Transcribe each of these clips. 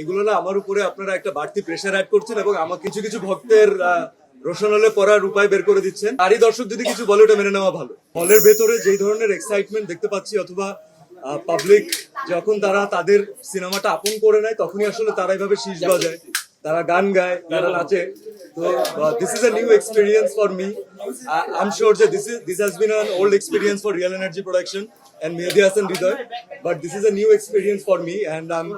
এগুলো না আমার উপরে আপনারা একটা বাড়তি প্রেশার অ্যাড করছেন এবং আমার কিছু কিছু ভক্তের রোশনালে পড়ার উপায় বের করে দিচ্ছেন। নারী দর্শক যদি কিছু বলে ওটা মেনে নেওয়া ভালো। হলের ভেতরে যেই ধরনের এক্সাইটমেন্ট দেখতে পাচ্ছি অথবা পাবলিক যখন তারা তাদের সিনেমাটা আপন করে নেয় তখনই আসলে তারা এইভাবে শীষ বাজায়, তারা গান গায়, তারা নাচে। তো this is a new experience for me. I am sure যে this has been an old experience for real energy production and Mehdi Hasan Hridoy, but this is a new experience for me and I'm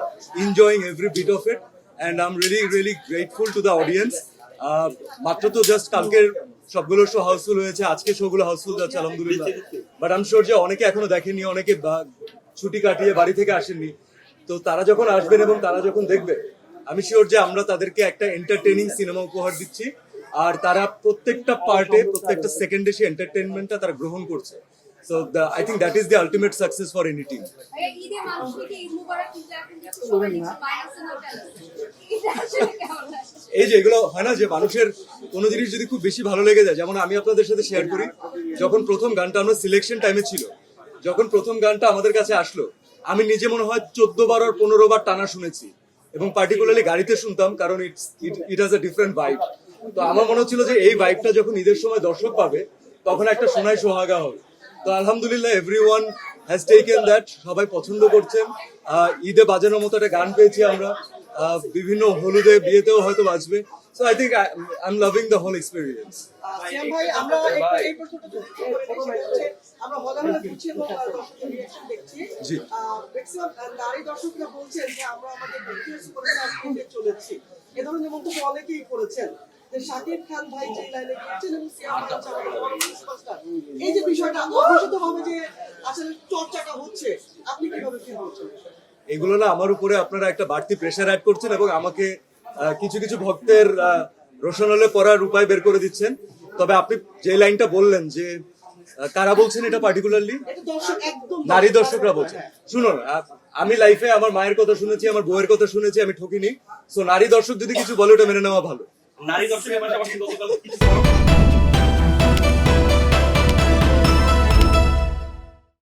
enjoying every bit of it and I'm really grateful to the audience. মাত্র তো just কালকের সবগুলো show Housefull হয়েছে, আজকে শোগুলো Housefull যাচ্ছে আলহামদুলিল্লাহ। But I am sure যে অনেকে এখনো দেখেননি, অনেকে ছুটি কাটিয়ে বাড়ি থেকে আসেননি। তো তারা যখন আসবেন এবং তারা যখন দেখবে, আমি শিওর যে আমরা তাদেরকে একটা এন্টারটেইনিং সিনেমা উপহার দিচ্ছি আর তারা প্রত্যেকটা পার্টে প্রত্যেকটা সেকেন্ডে সেই এন্টারটেইনমেন্টটা তারা গ্রহণ করছে। So I think that is the ultimate success for any team. এই যে এগুলো হয় না যে মানুষের কোনো জিনিস যদি খুব বেশি ভালো লেগে যায়, যেমন আমি আপনাদের সাথে শেয়ার করি, যখন প্রথম গানটা আমরা সিলেকশন টাইমে ছিল, যখন প্রথম গানটা আমাদের কাছে আসলো, আমি নিজে মনে হয় 14 বার আর 15 বার টানা শুনেছি এবং পার্টিকুলারলি গাড়িতে শুনতাম, কারণ it has a different vibe. তো আমার মনে হচ্ছিল যে এই ভাইবটা যখন ঈদের সময় দর্শক পাবে তখন একটা সোনায় সোহাগা হবে। তো আলহামদুলিল্লাহ এভরিওয়ান হ্যাজ টেকেন দ্যাট, সবাই পছন্দ করছেন। ঈদে বাজানোর মতো একটা গান পেয়েছি আমরা, বিভিন্ন হলুদে বিয়েতেও হয়তো বাজবে। So I think I am loving the whole experience. Siam ভাই, আমরা এই প্রশ্নটা আমরা হলামে বুঝছি এবং দর্শকদের রিঅ্যাকশন দেখছি। জি, ম্যাক্সিমাম নারী দর্শকরা বলছেন যে আমরা আমাদের ব্যক্তিগত সুপারস্টার নিয়ে চলেছি। এই ধরনের মন্তব্য অনেকেই করেছেন যে শাকিব খান ভাই যে লাইনে গিয়েছেন এবং সিয়াম ভাই হচ্ছে আমাদের পরবর্তী সুপারস্টার। এই যে বিষয়টা অঘোষিতভাবে যে আসলে চর্চাটা হচ্ছে, আপনি কিভাবে ফিল করছেন? এগুলো না আমার উপরে আপনারা একটা বাড়তি প্রেশার অ্যাড করছেন এবং আমাকে কিছু কিছু ভক্তের রোশনালে পড়ার উপায় বের করে দিচ্ছেন। তবে আপনি যে লাইনটা বললেন যে কারা বলছেন এটা পার্টিকুলারলি, নারী দর্শকরা বলছেন। শুনুন, আমি লাইফে আমার মায়ের কথা শুনেছি, আমার বউয়ের কথা শুনেছি, আমি ঠকিনি। সো নারী দর্শক যদি কিছু বলে ওটা মেনে নেওয়া ভালো। নারী দর্শকের পাশাপাশি গতকাল কিছু